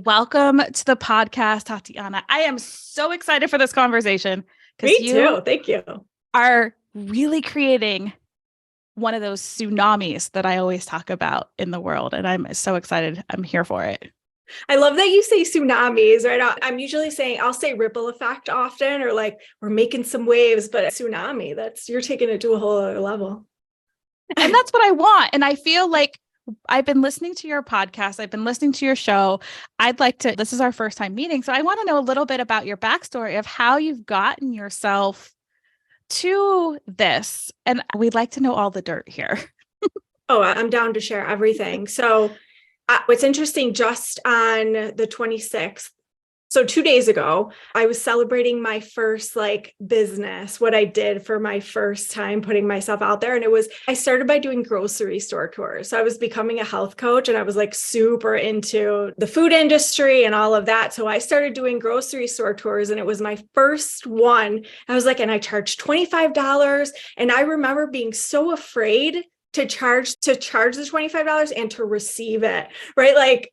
Welcome to the podcast, Tatiana. I am so excited for this conversation because Me too. Thank you. are really creating one of those tsunamis that I always talk about in the world. And I'm so excited. I'm here for it. I love that you say tsunamis, right? I'm usually saying, I'll say ripple effect often, or like we're making some waves, but a tsunami, you're taking it to a whole other level. And that's what I want. And I feel like I've been listening to your podcast. I've been listening to your show. This is our first time meeting. So I want to know a little bit about your backstory of how you've gotten yourself to this. And we'd like to know all the dirt here. Oh, I'm down to share everything. So what's interesting, just on the 26th, so 2 days ago, I was celebrating my first business, what I did for my first time putting myself out there. And I started by doing grocery store tours. So I was becoming a health coach and I was super into the food industry and all of that. So I started doing grocery store tours and it was my first one. I was like, and I charged $25. And I remember being so afraid to charge the $25 and to receive it, right?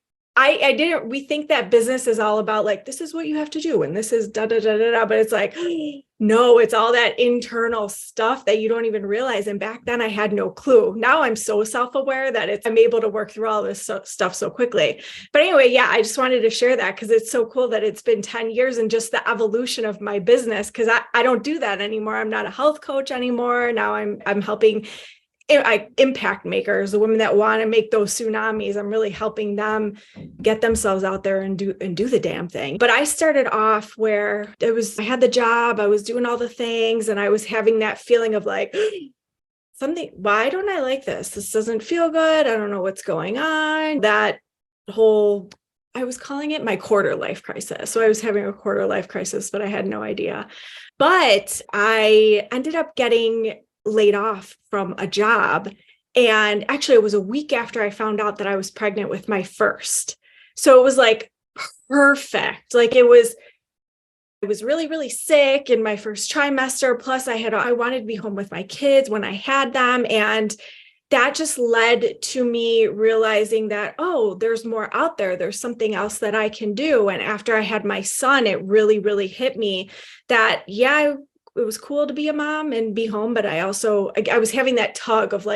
We think that business is all about this is what you have to do. And this is da, da, da, da, da. But it's no, it's all that internal stuff that you don't even realize. And back then I had no clue. Now I'm so self-aware that I'm able to work through all this stuff so quickly. But anyway, yeah, I just wanted to share that because it's so cool that it's been 10 years and just the evolution of my business. Cause I don't do that anymore. I'm not a health coach anymore. Now I'm helping impact makers, the women that want to make those tsunamis. I'm really helping them get themselves out there and do the damn thing. But I started off where I had the job, I was doing all the things, and I was having that feeling of why don't I like this? This doesn't feel good. I don't know what's going on. I was calling it my quarter life crisis. So I was having a quarter life crisis, but I had no idea. But I ended up getting laid off from a job. And actually, it was a week after I found out that I was pregnant with my first. So it was perfect. I was really, really sick in my first trimester. Plus I wanted to be home with my kids when I had them. And that just led to me realizing that, oh, there's more out there. There's something else that I can do. And after I had my son, it really, really hit me that, yeah, it was cool to be a mom and be home, but I was having that tug of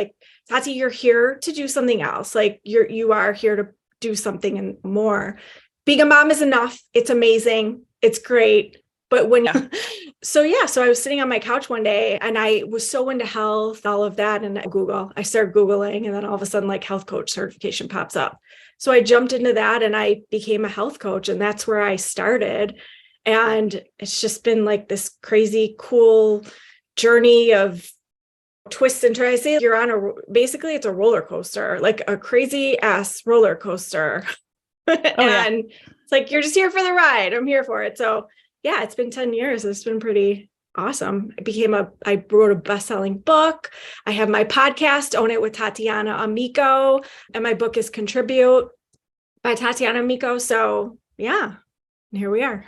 Tati, you're here to do something else. You are here to do something and more. Being a mom is enough. It's amazing. It's great. But so I was sitting on my couch one day and I was so into health, all of that. And I started Googling, and then all of a sudden health coach certification pops up. So I jumped into that and I became a health coach, and that's where I started. And it's just been this crazy, cool journey of twists and turns. I say basically it's a roller coaster, a crazy ass roller coaster. And it's you're just here for the ride. I'm here for it. So yeah, it's been 10 years. It's been pretty awesome. I wrote a best-selling book. I have my podcast, Own It with Tatiana Amico. And my book is Contribute by Tatiana Amico. So yeah. And here we are.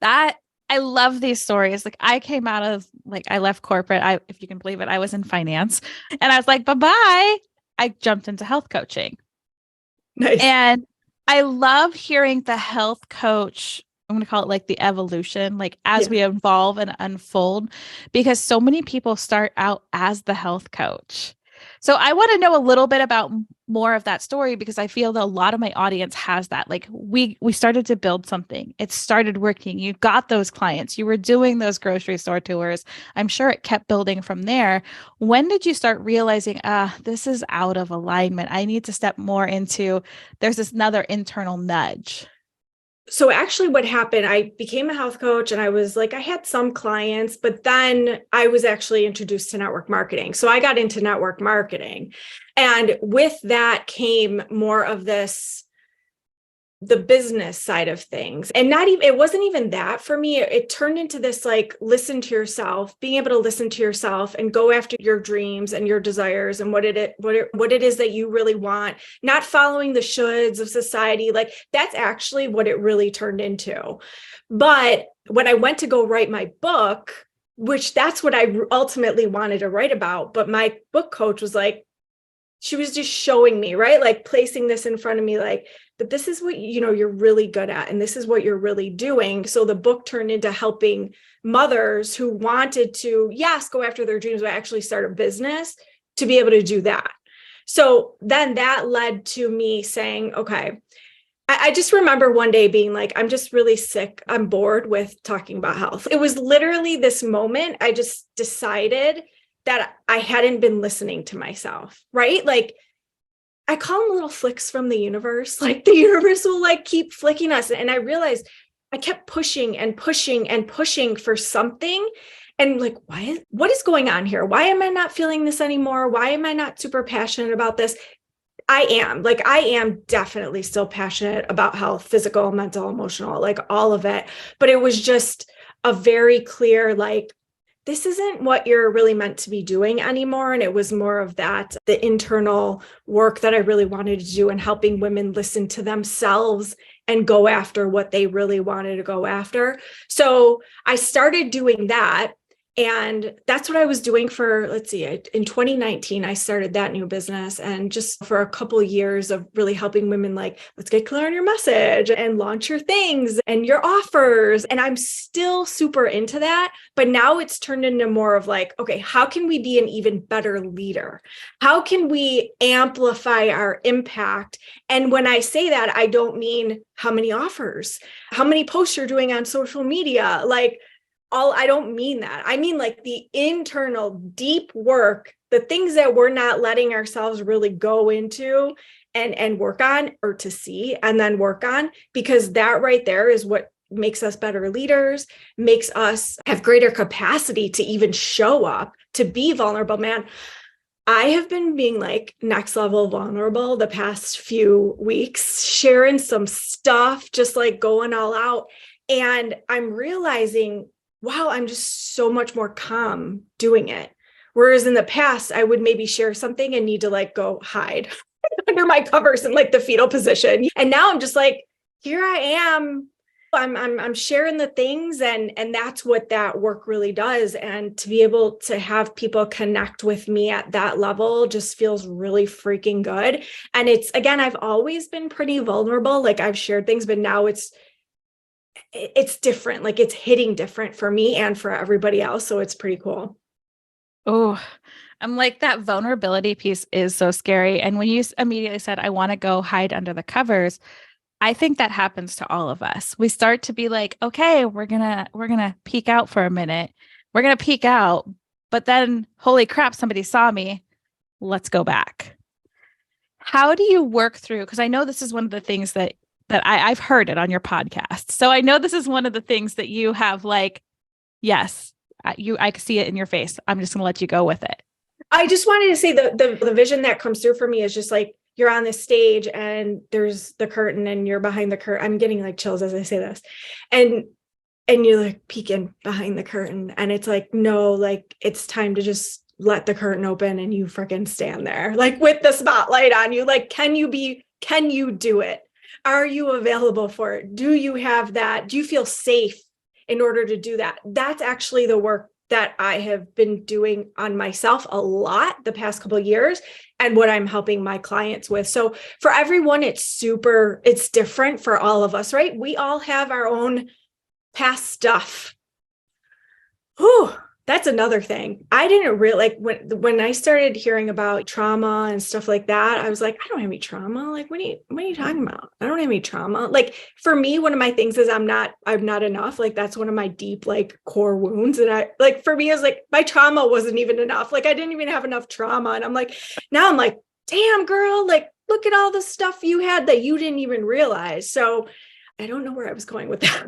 I love these stories. I came out of I left corporate. If you can believe it, I was in finance and I was bye-bye. I jumped into health coaching. Nice. And I love hearing the health coach, I'm going to call it the evolution, as we evolve and unfold, because so many people start out as the health coach. So I want to know a little bit about more of that story, because I feel that a lot of my audience has that. We started to build something. It started working. You got those clients. You were doing those grocery store tours. I'm sure it kept building from there. When did you start realizing, this is out of alignment? I need to step more into, there's this another internal nudge. So actually what happened, I became a health coach and I had some clients, but then I was actually introduced to network marketing. So I got into network marketing, and with that came more of the business side of things. And it wasn't even that for me. It turned into this, listen to yourself, being able to listen to yourself and go after your dreams and your desires and what it is that you really want, not following the shoulds of society. That's actually what it really turned into. But when I went to go write my book, which that's what I ultimately wanted to write about, but my book coach was she was just showing me, right? Like placing this in front of me, like, but this is what, you're really good at, and this is what you're really doing. So the book turned into helping mothers who wanted to, yes, go after their dreams, but actually start a business to be able to do that. So then that led to me saying, okay, I just remember one day being like, I'm just really sick. I'm bored with talking about health. It was literally this moment. I just decided that I hadn't been listening to myself, right? Like, I call them little flicks from the universe. Like the universe will like keep flicking us. And I realized I kept pushing and pushing and pushing for something. And like, what is going on here? Why am I not feeling this anymore? Why am I not super passionate about this? I am definitely still passionate about health, physical, mental, emotional, like all of it. But it was just a very clear, like, this isn't what you're really meant to be doing anymore. And it was more of that, the internal work that I really wanted to do and helping women listen to themselves and go after what they really wanted to go after. So I started doing that. And that's what I was doing for, let's see, in 2019, I started that new business. And just for a couple of years of really helping women, like, let's get clear on your message and launch your things and your offers. And I'm still super into that. But now it's turned into more of like, okay, how can we be an even better leader? How can we amplify our impact? And when I say that, I don't mean how many offers, how many posts you're doing on social media, like, I don't mean that. I mean like the internal deep work, the things that we're not letting ourselves really go into and work on, or to see and then work on, because that right there is what makes us better leaders, makes us have greater capacity to even show up, to be vulnerable. Man, I have been being like next level vulnerable the past few weeks, sharing some stuff, just like going all out. And I'm realizing, wow, I'm just so much more calm doing it. Whereas in the past, I would maybe share something and need to like go hide under my covers in like the fetal position. And now I'm just like, here I am. I'm sharing the things, and that's what that work really does. And to be able to have people connect with me at that level just feels really freaking good. And it's, again, I've always been pretty vulnerable. Like I've shared things, but now it's different. Like it's hitting different for me and for everybody else. So it's pretty cool. Oh, I'm like, that vulnerability piece is so scary. And when you immediately said, I want to go hide under the covers, I think that happens to all of us. We start to be like, okay, we're going to peek out for a minute. We're going to peek out, but then holy crap, somebody saw me. Let's go back. How do you work through? Because I know this is one of the things that I've heard it on your podcast. So I know this is one of the things that you have like, yes, I can see it in your face. I'm just going to let you go with it. I just wanted to say the vision that comes through for me is just like, you're on this stage and there's the curtain and you're behind the curtain. I'm getting like chills as I say this. And you're like peeking behind the curtain, and it's like, no, like it's time to just let the curtain open and you freaking stand there, like with the spotlight on you. Like, can you do it? Are you available for it? Do you have that? Do you feel safe in order to do that? That's actually the work that I have been doing on myself a lot the past couple of years, and what I'm helping my clients with. So for everyone, it's different for all of us, right? We all have our own past stuff. Whew. That's another thing. I didn't really like when I started hearing about trauma and stuff like that. I was like, I don't have any trauma. Like, what are you talking about? I don't have any trauma. Like for me, one of my things is I'm not enough. Like that's one of my deep like core wounds. And I like, for me, I was like, my trauma wasn't even enough. Like I didn't even have enough trauma. And now I'm like, damn girl, like look at all the stuff you had that you didn't even realize. So I don't know where I was going with that.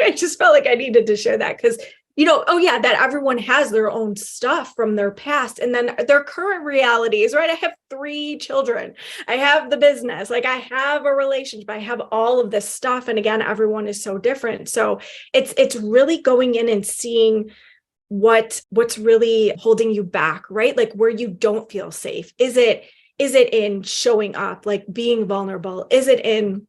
I just felt like I needed to share that because that everyone has their own stuff from their past and then their current realities, right? I have 3 children. I have the business, like I have a relationship, I have all of this stuff. And again, everyone is so different. So it's really going in and seeing what's really holding you back, right? Like where you don't feel safe. Is it in showing up, like being vulnerable? Is it in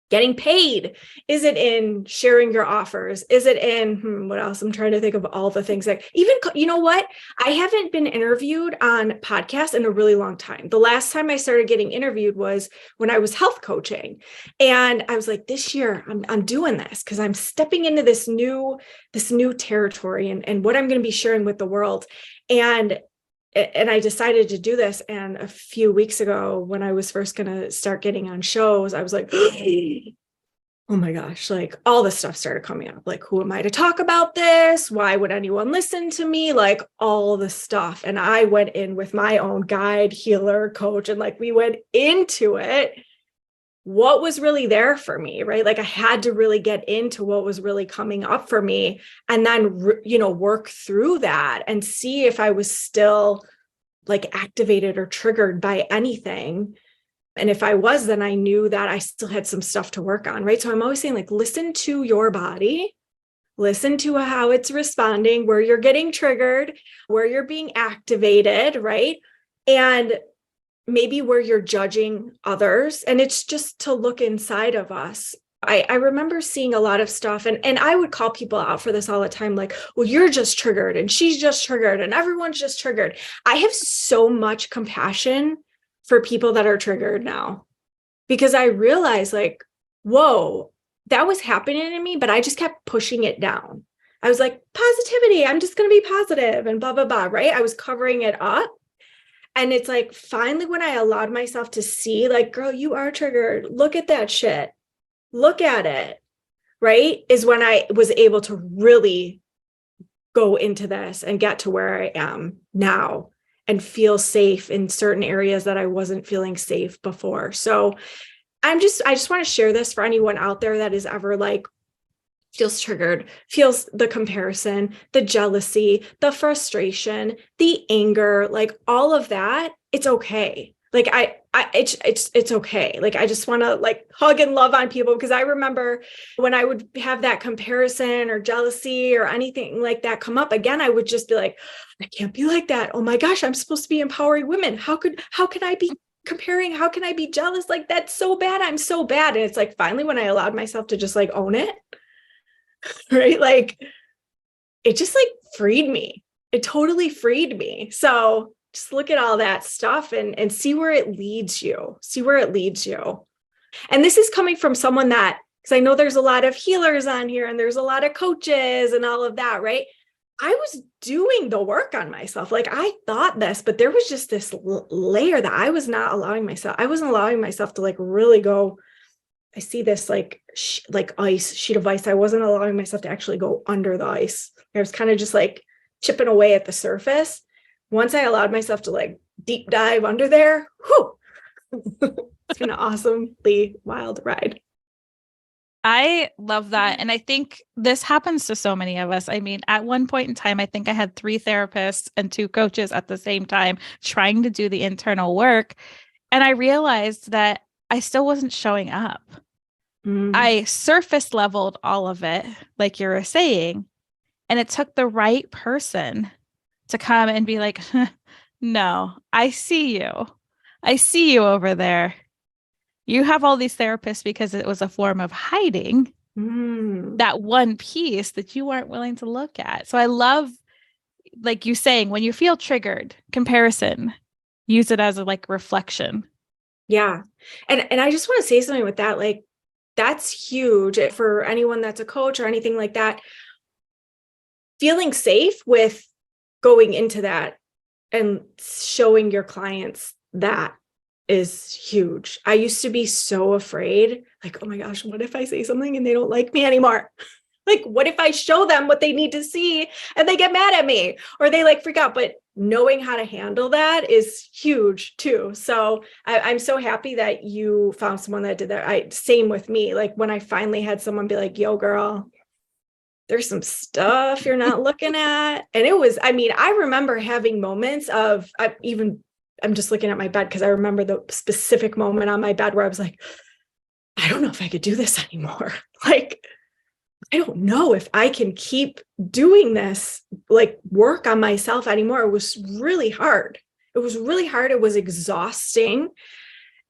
getting paid? Is it in sharing your offers? Is it in what else? I'm trying to think of all the things that even, you know what? I haven't been interviewed on podcasts in a really long time. The last time I started getting interviewed was when I was health coaching. And I was like, this year I'm doing this because I'm stepping into this new territory and what I'm going to be sharing with the world. And I decided to do this. And a few weeks ago, when I was first going to start getting on shows, I was like, oh my gosh, like all this stuff started coming up. Like, who am I to talk about this? Why would anyone listen to me? Like all the stuff. And I went in with my own guide, healer, coach, and like we went into it. What was really there for me, right? Like I had to really get into what was really coming up for me and then, work through that and see if I was still like activated or triggered by anything. And if I was, then I knew that I still had some stuff to work on, right? So I'm always saying like, listen to your body, listen to how it's responding, where you're getting triggered, where you're being activated, right? And maybe where you're judging others. And it's just to look inside of us. I remember seeing a lot of stuff and I would call people out for this all the time. Like, well, you're just triggered and she's just triggered and everyone's just triggered. I have so much compassion for people that are triggered now because I realized like, whoa, that was happening to me, but I just kept pushing it down. I was like, positivity, I'm just going to be positive and blah, blah, blah, right? I was covering it up. And it's like, finally, when I allowed myself to see, like, girl, you are triggered. Look at that shit. Look at it. Right. Is when I was able to really go into this and get to where I am now and feel safe in certain areas that I wasn't feeling safe before. So I just want to share this for anyone out there that is ever like, feels triggered, feels the comparison, the jealousy, the frustration, the anger, like all of that, it's okay. Like it's okay. Like, I just want to like hug and love on people because I remember when I would have that comparison or jealousy or anything like that come up again, I would just be like, I can't be like that. Oh my gosh, I'm supposed to be empowering women. How can I be comparing? How can I be jealous? Like, that's so bad. I'm so bad. And it's like, finally, when I allowed myself to just like own it, right? Like it just like freed me. It totally freed me. So just look at all that stuff and see where it leads you. See where it leads you. And this is coming from someone that, because I know there's a lot of healers on here and there's a lot of coaches and all of that, right? I was doing the work on myself. Like I thought this, but there was just this layer that I was not allowing myself. I wasn't allowing myself to like really go. I see this like sheet of ice. I wasn't allowing myself to actually go under the ice. I was kind of just like chipping away at the surface. Once I allowed myself to like deep dive under there, it's been an awesomely wild ride. I love that. And I think this happens to so many of us. I mean, at one point in time, I think I had 3 therapists and 2 coaches at the same time trying to do the internal work. And I realized that I still wasn't showing up. I surface leveled all of it, like you were saying, and it took the right person to come and be like, no, I see you. I see you over there. You have all these therapists because it was a form of hiding that one piece that you weren't willing to look at. So I love, like you saying, when you feel triggered, comparison, use it as a like reflection. Yeah. And I just want to say something with that. Like, that's huge for anyone that's a coach or anything like that. Feeling safe with going into that and showing your clients that is huge. I used to be so afraid, like, oh my gosh, what if I say something and they don't like me anymore? Like, what if I show them what they need to see and they get mad at me or they like freak out? But knowing how to handle that is huge too. So I'm so happy that you found someone that did that. Same with me. Like when I finally had someone be like, yo, girl, there's some stuff you're not looking at. And it was, I mean, I remember having moments of I'm just looking at my bed because I remember the specific moment on my bed where I was like, I don't know if I could do this anymore. Like, I don't know if I can keep doing this, like work on myself anymore. It was really hard. It was really hard. It was exhausting.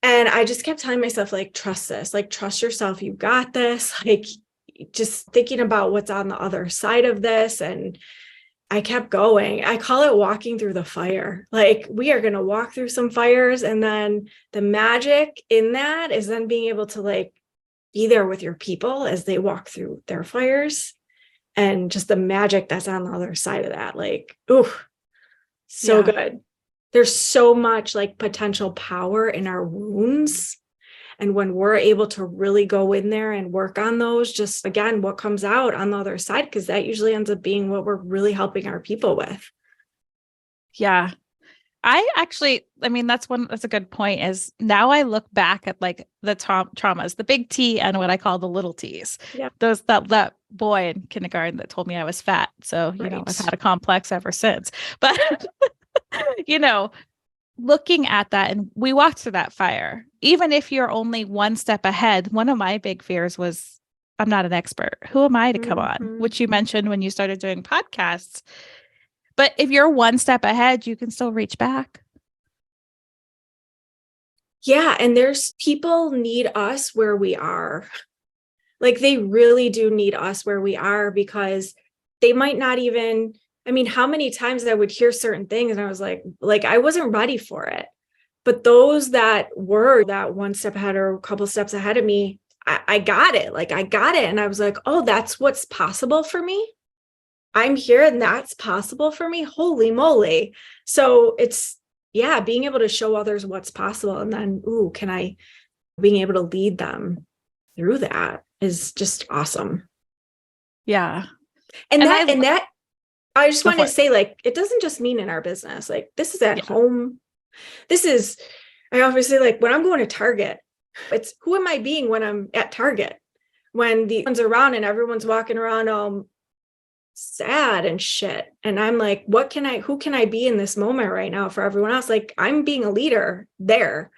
And I just kept telling myself, like, trust this, like, trust yourself. You got this. Like, just thinking about what's on the other side of this. And I kept going. I call it walking through the fire. Like, we are going to walk through some fires. And then the magic in that is then being able to like be there with your people as they walk through their fires, and just the magic that's on the other side of that. Like, ooh, so good. There's so much like potential power in our wounds. And when we're able to really go in there and work on those, just again, what comes out on the other side, because that usually ends up being what we're really helping our people with. Yeah. That's a good point, is now I look back at like the traumas, the big T and what I call the little T's. Yeah. That boy in kindergarten that told me I was fat. So, I've had a complex ever since, but looking at that, and we walked through that fire, even if you're only one step ahead. One of my big fears was, I'm not an expert. Who am I to come on? Which you mentioned when you started doing podcasts. But if you're one step ahead, you can still reach back. Yeah. And there's people need us where we are. Like, they really do need us where we are, because they might not even, how many times I would hear certain things and I was like, I wasn't ready for it. But those that were that one step ahead or a couple steps ahead of me, I got it. Like, I got it. And I was like, oh, that's what's possible for me. I'm here and that's possible for me. Holy moly. So it's, being able to show others what's possible. And then, being able to lead them through that is just awesome. Yeah. And that I just want to say, like, it doesn't just mean in our business. Like, this is at home. I obviously, like, when I'm going to Target, it's who am I being when I'm at Target, when the ones around and everyone's walking around sad and shit. And I'm like, who can I be in this moment right now for everyone else? Like, I'm being a leader there.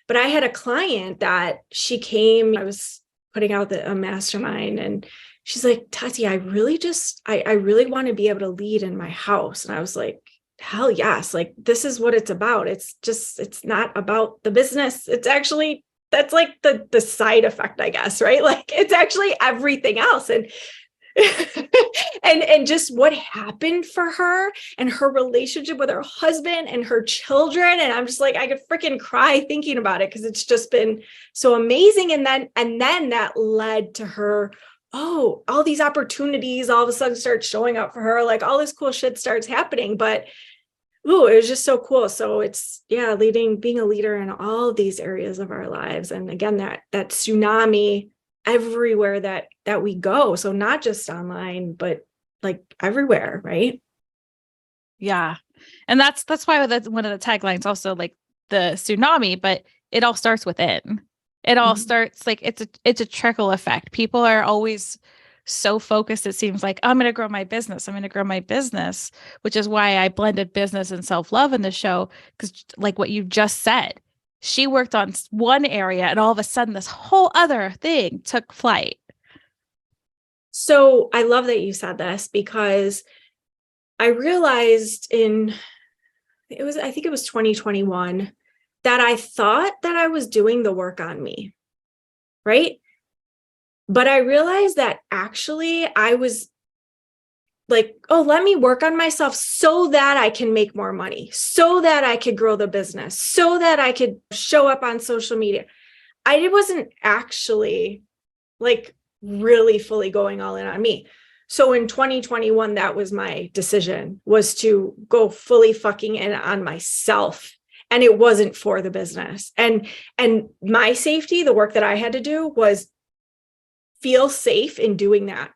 But I had a client that she came, I was putting out a mastermind, and she's like, Tati, I really want to be able to lead in my house. And I was like, hell yes. Like, this is what it's about. It's not about the business. It's actually, that's like the side effect, I guess, right? Like, it's actually everything else. And and just what happened for her and her relationship with her husband and her children. And I'm just like, I could freaking cry thinking about it, because it's just been so amazing. And then that led to her, all these opportunities all of a sudden start showing up for her. Like, all this cool shit starts happening. But it was just so cool. So it's being a leader in all of these areas of our lives. And again, that tsunami everywhere that we go. So not just online, but like everywhere, right? Yeah. And that's why that's one of the taglines also, like the tsunami, but it all starts within. It all starts like it's a trickle effect. People are always so focused, it seems like, I'm going to grow my business. I'm going to grow my business, which is why I blended business and self-love in the show. Because like what you just said, she worked on one area and all of a sudden this whole other thing took flight. So I love that you said this, because I realized I think it was 2021, that I thought that I was doing the work on me, right? But I realized that actually I was like, let me work on myself so that I can make more money, so that I could grow the business, so that I could show up on social media. I wasn't actually like really fully going all in on me. So in 2021, that was my decision, was to go fully fucking in on myself. And it wasn't for the business. And my safety, the work that I had to do was feel safe in doing that,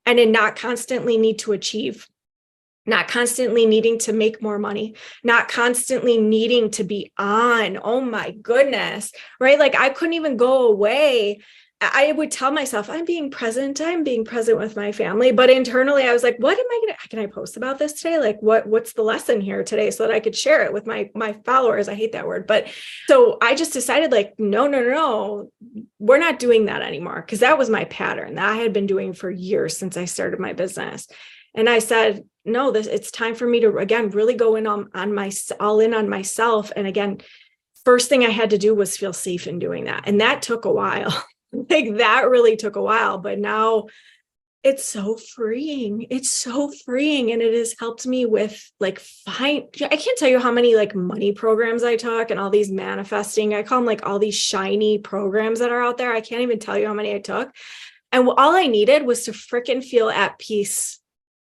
and in not constantly need to achieve, not constantly needing to make more money, not constantly needing to be on. Oh my goodness, right? Like, I couldn't even go away. I would tell myself, I'm being present with my family. But internally, I was like, can I post about this today? Like, what's the lesson here today, so that I could share it with my followers? I hate that word. But so I just decided, like, no, we're not doing that anymore. Because that was my pattern that I had been doing for years since I started my business. And I said, no, it's time for me to, again, really go in all in on myself. And again, first thing I had to do was feel safe in doing that. And that took a while. Like that really took a while, but now it's so freeing. It's so freeing. And it has helped me with like, I can't tell you how many like money programs I took and all these manifesting, I call them like all these shiny programs that are out there. I can't even tell you how many I took. And all I needed was to freaking feel at peace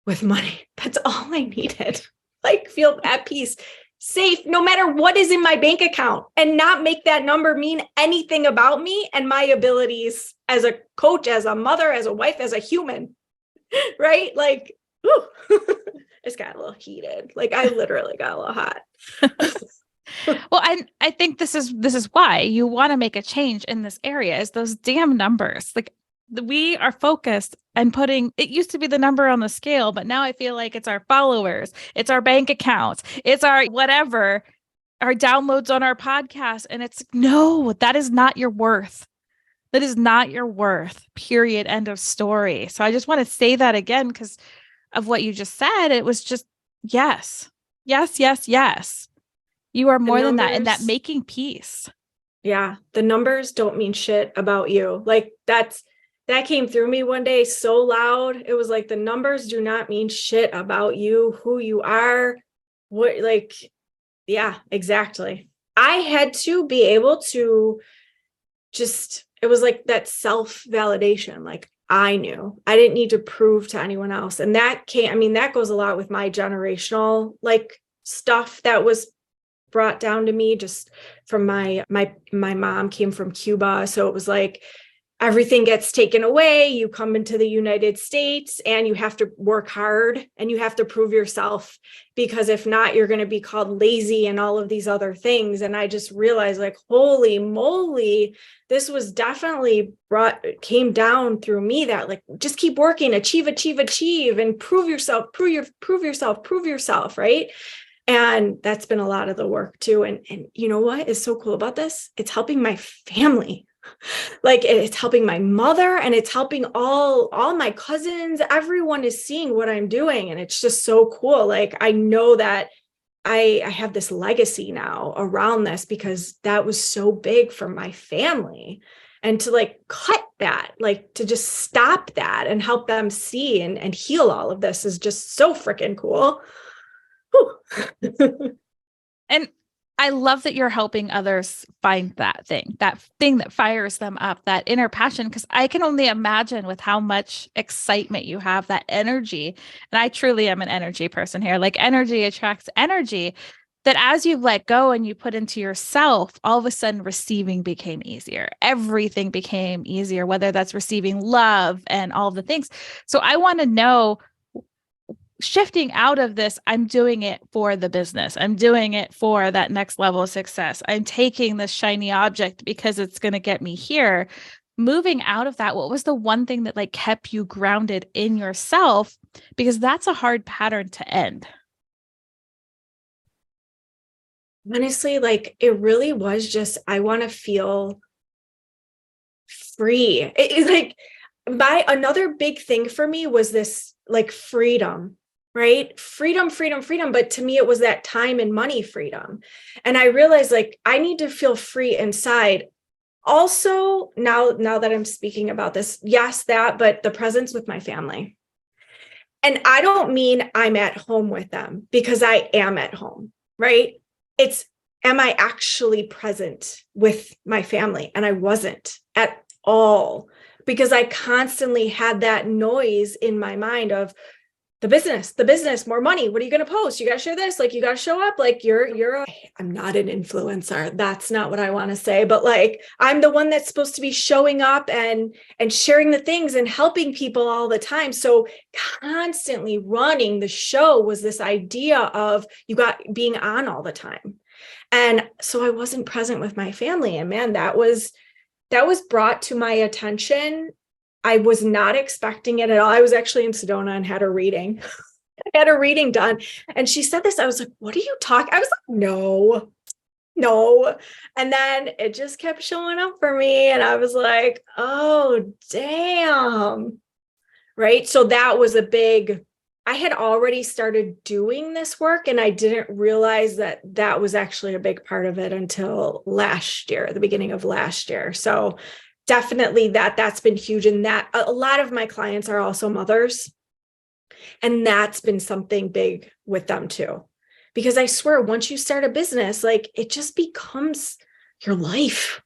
with money. That's all I needed. Like feel at peace, safe, no matter what is in my bank account, and not make that number mean anything about me and my abilities as a coach, as a mother, as a wife, as a human, right? Like, ooh, it's got a little heated. Like I literally got a little hot. Well, I think this is why you want to make a change in this area, is those damn numbers. Like we are focused and putting, it used to be the number on the scale, but now I feel like it's our followers, it's our bank accounts, it's our whatever, our downloads on our podcast. And it's no, that is not your worth. That is not your worth, period, end of story. So I just want to say that again, because of what you just said. It was just, yes. You are more than that. And that making peace. Yeah. The numbers don't mean shit about you. Like that came through me one day so loud. It was like, the numbers do not mean shit about you, who you are, what, like, yeah, exactly. I had to be able to just, it was like that self-validation. Like I knew I didn't need to prove to anyone else. And that that goes a lot with my generational, like stuff that was brought down to me just from my mom came from Cuba. So it was like, everything gets taken away. You come into the United States and you have to work hard and you have to prove yourself, because if not, you're going to be called lazy and all of these other things. And I just realized like, holy moly, this was definitely came down through me, that like, just keep working, achieve, and prove yourself. Right. And that's been a lot of the work too. And you know what is so cool about this? It's helping my family. Like it's helping my mother, and it's helping all my cousins. Everyone is seeing what I'm doing. And it's just so cool. Like I know that I have this legacy now around this, because that was so big for my family. And to like cut that, like to just stop that and help them see and heal all of this is just so freaking cool. And I love that you're helping others find that thing that fires them up, that inner passion, because I can only imagine with how much excitement you have, that energy. And I truly am an energy person here. Like energy attracts energy, that as you let go and you put into yourself, all of a sudden receiving became easier. Everything became easier, whether that's receiving love and all the things. So I want to know, shifting out of this, I'm doing it for the business. I'm doing it for that next level of success. I'm taking this shiny object because it's going to get me here. Moving out of that, what was the one thing that like kept you grounded in yourself? Because that's a hard pattern to end. Honestly, like it really was just, I want to feel free. It's like another big thing for me was this like freedom. Right? Freedom. But to me, it was that time and money freedom. And I realized like, I need to feel free inside. Also, now that I'm speaking about this, yes, but the presence with my family. And I don't mean I'm at home with them, because I am at home, right? It's, am I actually present with my family? And I wasn't at all, because I constantly had that noise in my mind of, the business, more money. What are you going to post? You got to share this. Like, you got to show up. Like I'm not an influencer. That's not what I want to say, but like, I'm the one that's supposed to be showing up and sharing the things and helping people all the time. So constantly running the show was this idea of you got being on all the time. And so I wasn't present with my family. And man, that was brought to my attention. I was not expecting it at all. I was actually in Sedona and had a reading. I had a reading done. And she said this. I was like, what are you talking? I was like, no. And then it just kept showing up for me. And I was like, oh, damn. Right. So that was a big I had already started doing this work, and I didn't realize that that was actually a big part of it until last year, the beginning of last year. So definitely that's been huge. And that a lot of my clients are also mothers. And that's been something big with them too. Because I swear, once you start a business, like it just becomes your life.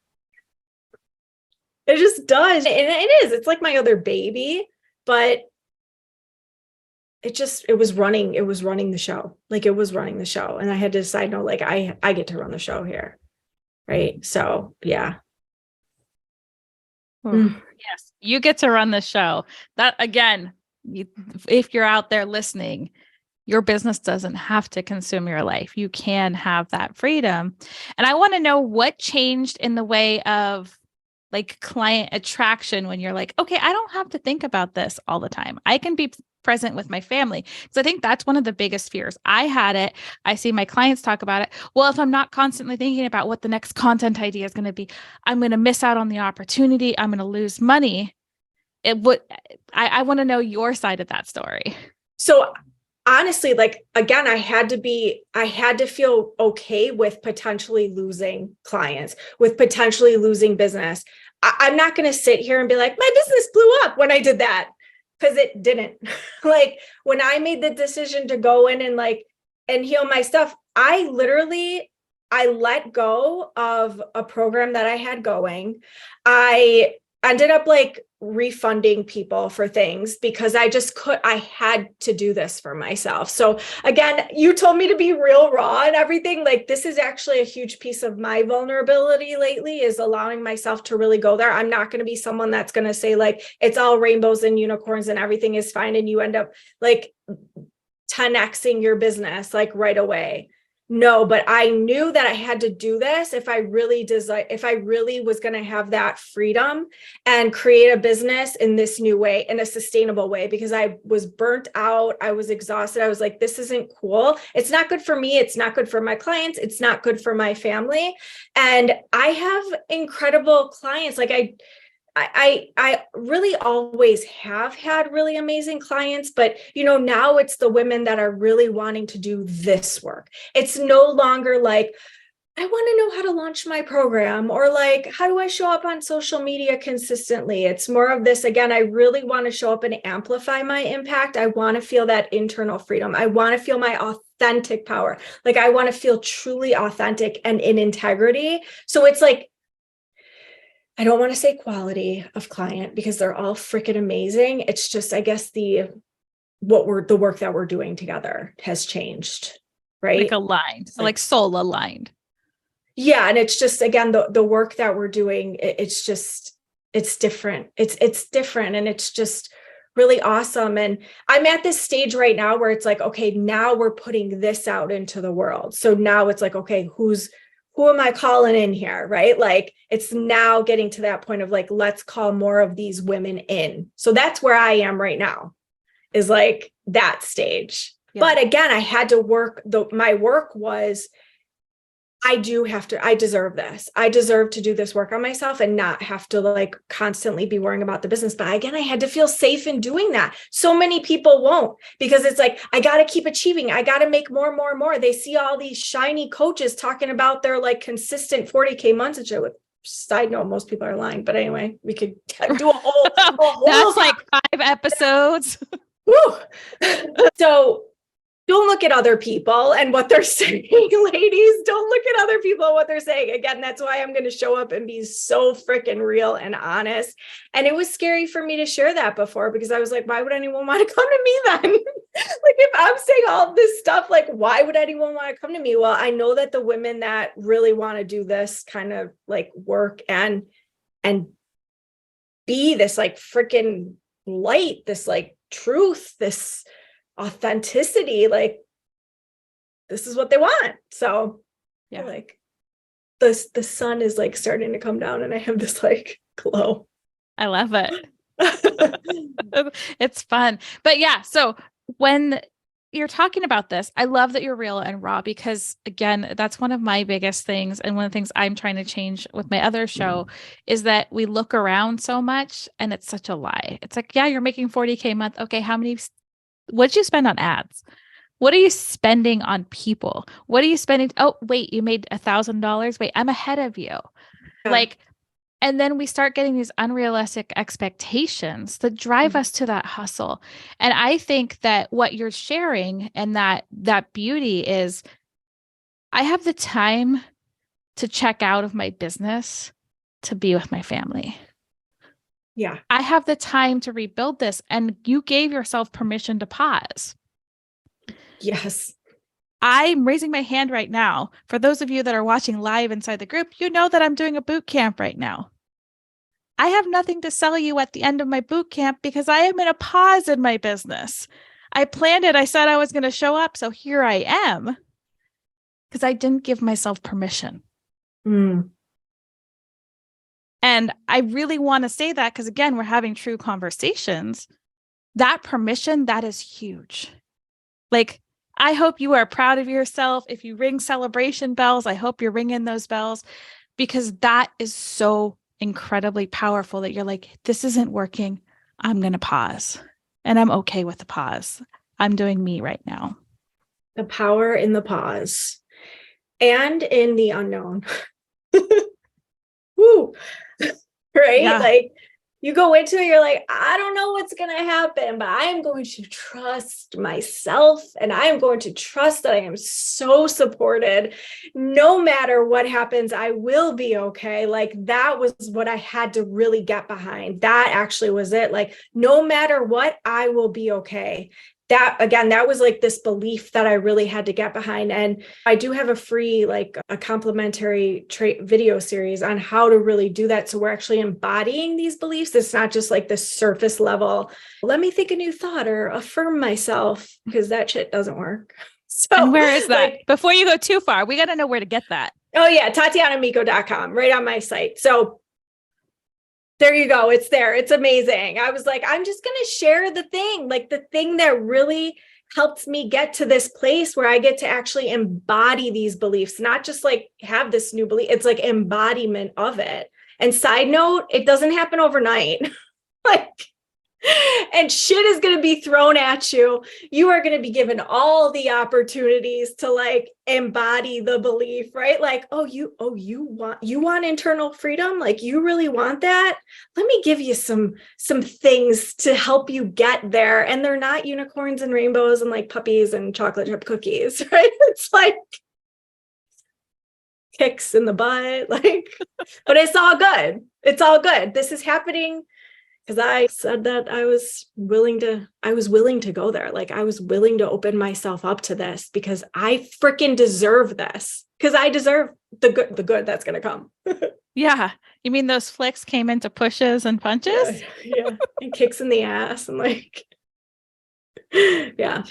It just does. And it is. It's like my other baby, but it was running the show. Like it was running the show. And I had to decide, no, like I get to run the show here. Right. So yeah. Yes, you get to run the show. That again, if you're out there listening, your business doesn't have to consume your life. You can have that freedom. And I want to know what changed in the way of like client attraction when you're like, okay, I don't have to think about this all the time. I can be present with my family. Because I think that's one of the biggest fears. I had it. I see my clients talk about it. Well, if I'm not constantly thinking about what the next content idea is going to be, I'm going to miss out on the opportunity. I'm going to lose money. It would, I want to know your side of that story. So honestly, like, again, I had to feel okay with potentially losing clients, with potentially losing business. I'm not going to sit here and be like, my business blew up when I did that, because it didn't. Like when I made the decision to go in and like, and heal my stuff, I let go of a program that I had going. I ended up like refunding people for things because I had to do this for myself. So again, you told me to be real raw and everything. Like this is actually a huge piece of my vulnerability lately, is allowing myself to really go there. I'm not going to be someone that's going to say like, it's all rainbows and unicorns and everything is fine. And you end up like 10xing your business like right away. No, but I knew that I had to do this if I really was going to have that freedom and create a business in this new way, in a sustainable way, because I was burnt out. I was exhausted. I was like, this isn't cool. It's not good for me. It's not good for my clients. It's not good for my family. And I have incredible clients. Like I really always have had really amazing clients, but now it's the women that are really wanting to do this work. It's no longer like, I want to know how to launch my program, or like, how do I show up on social media consistently? It's more of this, again, I really want to show up and amplify my impact. I want to feel that internal freedom. I want to feel my authentic power. Like I want to feel truly authentic and in integrity. So it's like, I don't want to say quality of client because they're all freaking amazing. It's just, I guess the work that we're doing together has changed, right? Like aligned, so like soul aligned. Yeah. And it's just, again, the work that we're doing, it's different. It's different. And it's just really awesome. And I'm at this stage right now where it's like, okay, now we're putting this out into the world. So now it's like, okay, who am I calling in here? Right? Like it's now getting to that point of like, let's call more of these women in. So that's where I am right now, is like that stage. Yeah. But again, I had to work. My work was, I deserve this. I deserve to do this work on myself and not have to like constantly be worrying about the business. But again, I had to feel safe in doing that. So many people won't, because it's like, I got to keep achieving. I got to make more. They see all these shiny coaches talking about their like consistent 40K months and shit. With side note, most people are lying, but anyway, we could do a whole that's like 5 episodes. So don't look at other people and what they're saying, ladies. Don't look at other people and what they're saying. Again, that's why I'm going to show up and be so freaking real and honest. And it was scary for me to share that before, because I was like, why would anyone want to come to me then? Like if I'm saying all this stuff, like why would anyone want to come to me? Well, I know that the women that really want to do this kind of like work and be this like freaking light, this like truth, this authenticity, like this is what they want. So yeah, like the sun is like starting to come down and I have this like glow. I love it. It's fun. But yeah, so when you're talking about this, I love that you're real and raw, because again, that's one of my biggest things. And one of the things I'm trying to change with my other show is that we look around so much and it's such a lie. It's like, yeah, you're making 40K a month. Okay. How many What'd you spend on ads? What are you spending on people? What are you spending? Oh, wait, you made $1,000. Wait, I'm ahead of you. Yeah. Like, and then we start getting these unrealistic expectations that drive us to that hustle. And I think that what you're sharing and that beauty is I have the time to check out of my business to be with my family. Yeah. I have the time to rebuild this. And you gave yourself permission to pause. Yes. I'm raising my hand right now. For those of you that are watching live inside the group, you know that I'm doing a boot camp right now. I have nothing to sell you at the end of my boot camp because I am in a pause in my business. I planned it. I said I was going to show up. So here I am because I didn't give myself permission. Mm. And I really want to say that because, again, we're having true conversations. That permission, that is huge. Like, I hope you are proud of yourself. If you ring celebration bells, I hope you're ringing those bells because that is so incredibly powerful that you're like, this isn't working. I'm going to pause. And I'm okay with the pause. I'm doing me right now. The power in the pause and in the unknown. Woo. Right? Yeah. Like you go into it, you're like, I don't know what's going to happen, but I am going to trust myself and I am going to trust that I am so supported. No matter what happens, I will be okay. Like that was what I had to really get behind. That actually was it. Like, no matter what, I will be okay. That again, that was like this belief that I really had to get behind. And I do have a free, like a complimentary video series on how to really do that. So we're actually embodying these beliefs. It's not just like the surface level. Let me think a new thought or affirm myself because that shit doesn't work. So and where is that? Like, before you go too far, we got to know where to get that. Oh yeah. TatianaAmico.com, right on my site. So there you go. It's there. It's amazing. I was like, I'm just going to share the thing, like the thing that really helps me get to this place where I get to actually embody these beliefs, not just like have this new belief. It's like embodiment of it. And side note, it doesn't happen overnight. Like, and shit is going to be thrown at you. You are going to be given all the opportunities to like embody the belief, right? Like, you want internal freedom? Like you really want that? Let me give you some things to help you get there. And they're not unicorns and rainbows and like puppies and chocolate chip cookies, right? It's like kicks in the butt, like, but it's all good. It's all good. This is happening because I said that I was willing to go there. Like I was willing to open myself up to this because I freaking deserve this. Because I deserve the good that's going to come. Yeah. You mean those flicks came into pushes and punches? Yeah. And kicks in the ass and like, yeah.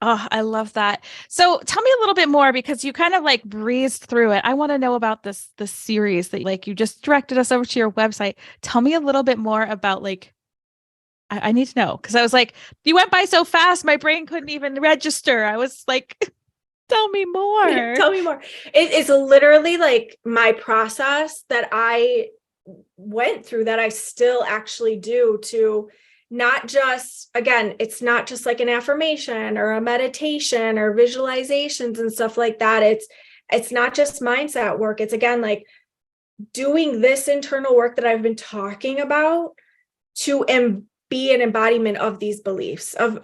Oh, I love that. So tell me a little bit more because you kind of like breezed through it. I want to know about this series that like you just directed us over to your website. Tell me a little bit more about like, I need to know because I was like, you went by so fast, my brain couldn't even register. I was like, tell me more. Tell me more. It's literally like my process that I went through that I still actually do to not just, again, it's not just like an affirmation or a meditation or visualizations and stuff like that. It's not just mindset work. It's again, like doing this internal work that I've been talking about to be an embodiment of these beliefs of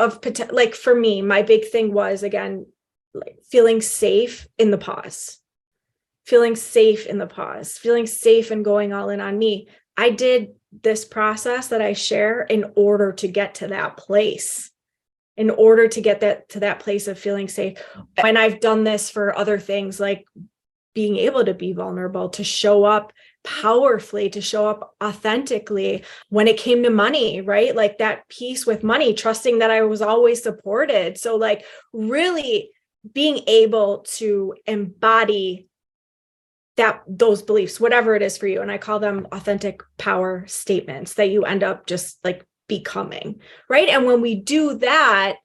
like for me, my big thing was again, like feeling safe in the pause, feeling safe and going all in on me. I did this process that I share in order to get to that place, in order to get to that place of feeling safe. And I've done this for other things like being able to be vulnerable, to show up powerfully, to show up authentically when it came to money, right? Like that piece with money, trusting that I was always supported. So like really being able to embody those beliefs, whatever it is for you. And I call them authentic power statements that you end up just like becoming, right? And when we do that,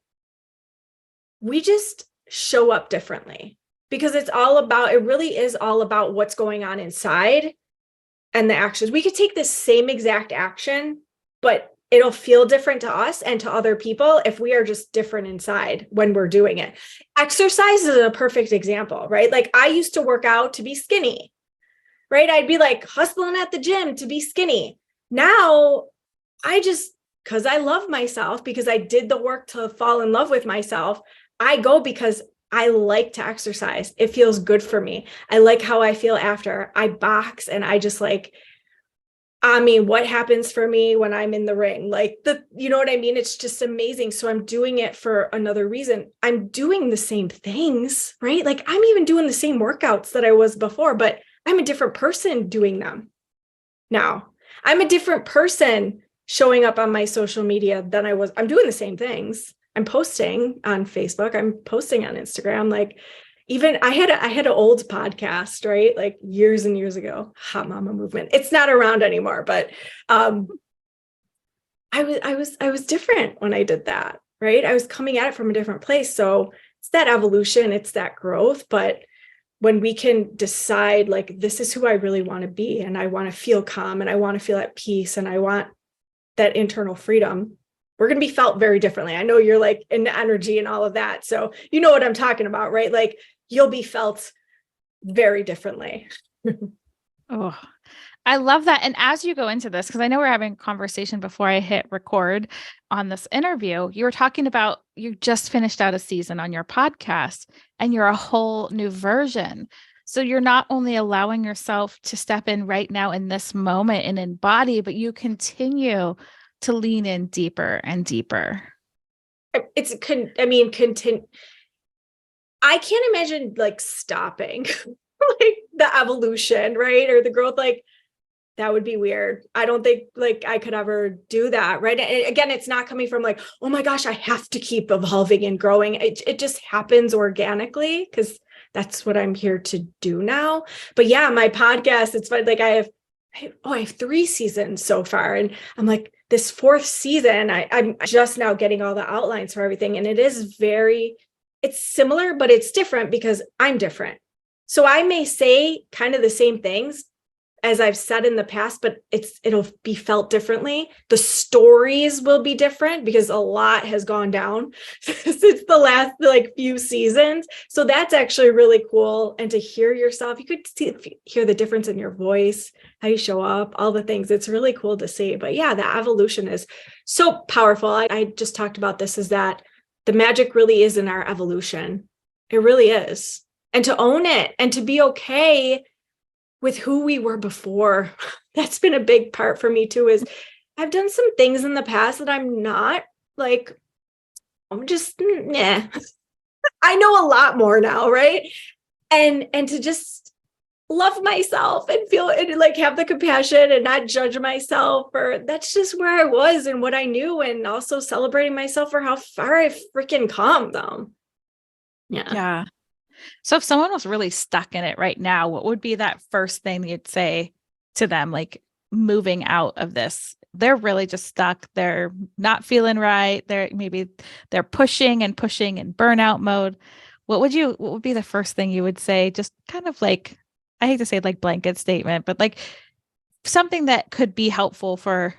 we just show up differently because it really is all about what's going on inside and the actions. We could take the same exact action, but it'll feel different to us and to other people if we are just different inside when we're doing it. Exercise is a perfect example, right? Like I used to work out to be skinny, right? I'd be like hustling at the gym to be skinny. Now because I love myself, because I did the work to fall in love with myself, I go because I like to exercise. It feels good for me. I like how I feel after I box, and I just like, I mean, what happens for me when I'm in the ring? Like you know what I mean? It's just amazing. So I'm doing it for another reason. I'm doing the same things, right? Like I'm even doing the same workouts that I was before, but I'm a different person doing them now. I'm a different person showing up on my social media than I was. I'm doing the same things. I'm posting on Facebook. I'm posting on Instagram. Like even I had an old podcast, right? Like years and years ago, Hot Mama Movement. It's not around anymore, but I was different when I did that, right? I was coming at it from a different place. So it's that evolution, it's that growth. But when we can decide like, this is who I really want to be, and I want to feel calm, and I want to feel at peace, and I want that internal freedom, we're going to be felt very differently. I know you're like in the energy and all of that. So you know what I'm talking about, right? Like you'll be felt very differently. Oh, I love that. And as you go into this, because I know we're having a conversation before I hit record on this interview, you were talking about you just finished out a season on your podcast and you're a whole new version. So you're not only allowing yourself to step in right now in this moment and embody, but you continue to lean in deeper and deeper. I can't imagine like stopping like the evolution, right? Or the growth, like that would be weird. I don't think like I could ever do that, right? And again, it's not coming from like, oh my gosh, I have to keep evolving and growing. It just happens organically because that's what I'm here to do now. But yeah, my podcast, it's fun. Like I have 3 seasons so far. And I'm like, this 4th season, I'm just now getting all the outlines for everything. And it's similar, but it's different because I'm different. So I may say kind of the same things as I've said in the past, but it'll be felt differently. The stories will be different because a lot has gone down since the last like few seasons. So that's actually really cool. And to hear yourself, you could hear the difference in your voice, how you show up, all the things. It's really cool to see. But yeah, the evolution is so powerful. I just talked about this, is that the magic really is in our evolution. It really is. And to own it and to be okay with who we were before. That's been a big part for me too, is I've done some things in the past that I'm not like, I'm just, yeah. I know a lot more now, right? And to just love myself and feel and like have the compassion and not judge myself, or that's just where I was and what I knew, and also celebrating myself for how far I've freaking come though. Yeah. So if someone was really stuck in it right now, what would be that first thing you'd say to them, like moving out of this? They're really just stuck. They're not feeling right. They're pushing in burnout mode. What would be the first thing you would say? Just kind of like, I hate to say like blanket statement, but like something that could be helpful for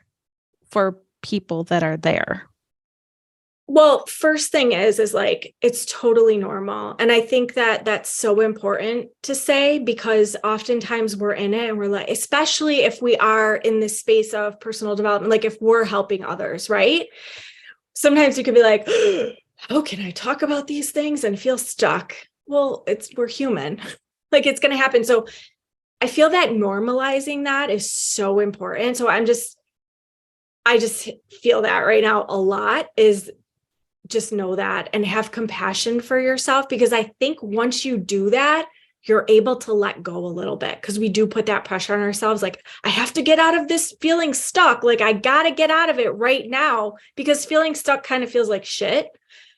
people that are there. Well, first thing is like, it's totally normal. And I think that that's so important to say, because oftentimes we're in it and we're like, especially if we are in this space of personal development, like if we're helping others, right? Sometimes you could be like, how can I talk about these things and feel stuck? Well, we're human. Like it's going to happen. So I feel that normalizing that is so important. So I just feel that right now a lot, is just know that and have compassion for yourself, because I think once you do that, you're able to let go a little bit, because we do put that pressure on ourselves. Like, I have to get out of this feeling stuck. Like, I got to get out of it right now, because feeling stuck kind of feels like shit,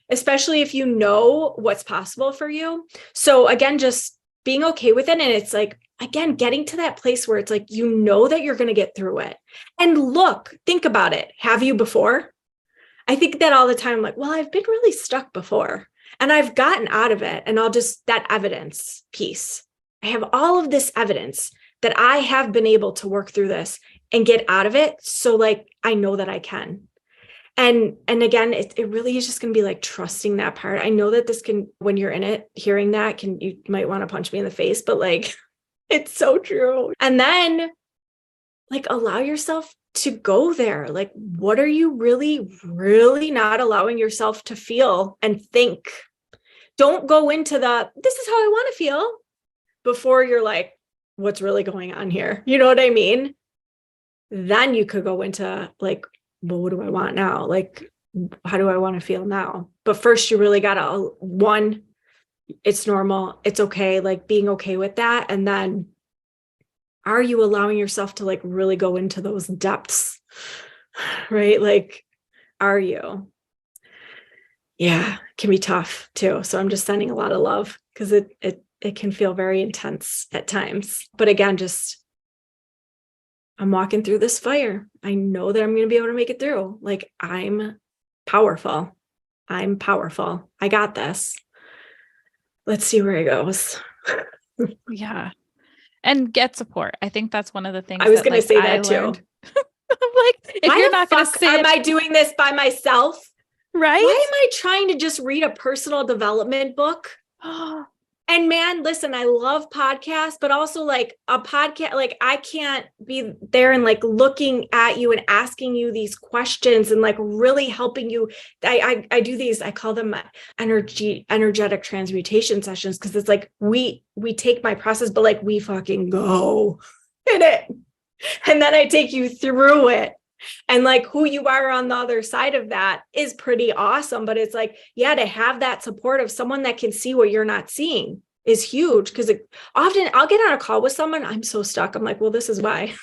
especially if you know what's possible for you. So again, just being okay with it. And it's like, again, getting to that place where it's like, you know that you're going to get through it. And think about it. Have you before? I think that all the time, like, well, I've been really stuck before and I've gotten out of it. And that evidence piece, I have all of this evidence that I have been able to work through this and get out of it. So like, I know that I can. And again, it really is just going to be like trusting that part. I know that this can, when you're in it, hearing that you might want to punch me in the face, but like, it's so true. And then like, allow yourself to go there. Like, what are you really, really not allowing yourself to feel and think? Don't go into this is how I want to feel before you're like, what's really going on here? You know what I mean? Then you could go into like, well, what do I want now? Like, how do I want to feel now? But first you really got to, one, it's normal. It's okay. Like being okay with that. And then are you allowing yourself to like really go into those depths? Right? Like, are you? Yeah, it can be tough too. So I'm just sending a lot of love because it can feel very intense at times. But again, I'm walking through this fire. I know that I'm going to be able to make it through. Like I'm powerful. I'm powerful. I got this. Let's see where it goes. Yeah. And get support. I think that's one of the things I was going to like, say that too. I'm like, if you're not going to say am I doing this by myself? Right? Why am I trying to just read a personal development book? And man, listen, I love podcasts, but also like a podcast, like I can't be there and like looking at you and asking you these questions and like really helping you. I do these, I call them energetic transmutation sessions. Cause it's like, we take my process, but like we fucking go in it. And then I take you through it. And like who you are on the other side of that is pretty awesome. But it's like, yeah, to have that support of someone that can see what you're not seeing is huge. Because often I'll get on a call with someone, I'm so stuck. I'm like, well, this is why.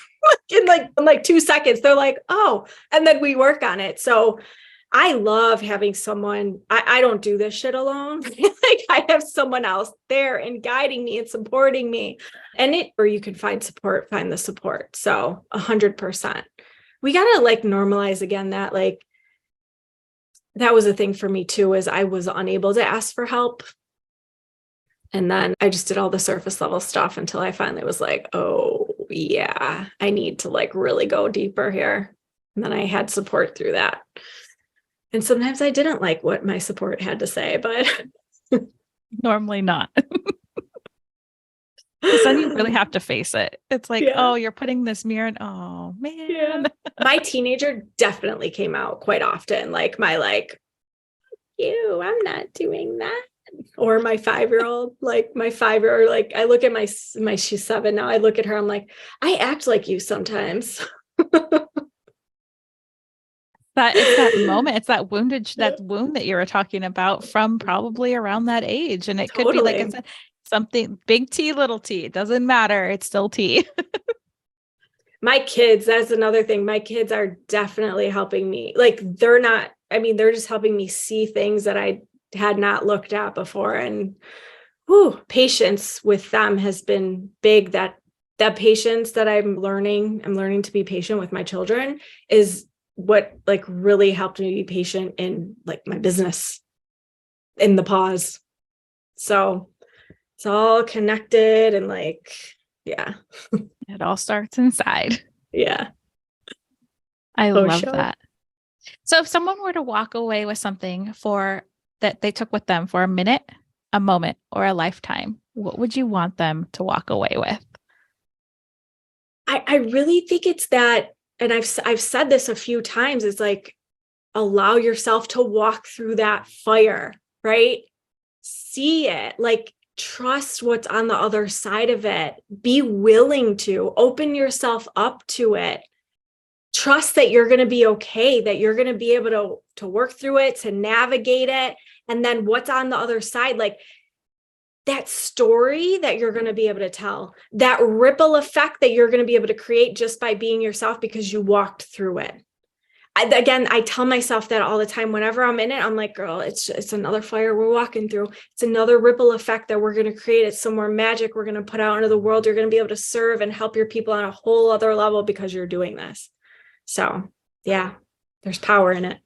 in like 2 seconds, they're like, oh, and then we work on it. So I love having someone, I don't do this shit alone. Like I have someone else there and guiding me and supporting me. Or you can find the support. So 100%. We got to like normalize again that like, that was a thing for me too, is I was unable to ask for help. And then I just did all the surface level stuff until I finally was like, oh yeah, I need to like really go deeper here. And then I had support through that. And sometimes I didn't like what my support had to say, but normally not. Because then you really have to face it. It's like, oh, you're putting this mirror in. Oh man. Yeah. My teenager definitely came out quite often. Like my you, I'm not doing that. Or my 5-year-old, like I look at she's 7 now. I look at her, I'm like, I act like you sometimes. It's that moment. It's that wound that you were talking about from probably around that age. And it could be like I said, something big T, little t. It doesn't matter. It's still T. My kids, that's another thing. My kids are definitely helping me. Like they're just helping me see things that I had not looked at before. And patience with them has been big. That patience that I'm learning to be patient with my children is what like really helped me be patient in like my business, in the pause. So it's all connected and like, yeah. It all starts inside. Yeah. I love that. So if someone were to walk away with something that they took with them for a minute, a moment, or a lifetime, what would you want them to walk away with? I really think it's that, and I've said this a few times, it's like, allow yourself to walk through that fire, right? See it, like trust what's on the other side of it. Be willing to open yourself up to it. Trust that you're going to be okay, that you're going to be able to work through it, to navigate it. And then what's on the other side, like that story that you're going to be able to tell, that ripple effect that you're going to be able to create just by being yourself because you walked through it. I tell myself that all the time. Whenever I'm in it, I'm like, girl, it's another fire we're walking through. It's another ripple effect that we're going to create. It's some more magic we're going to put out into the world. You're going to be able to serve and help your people on a whole other level because you're doing this. So yeah, there's power in it.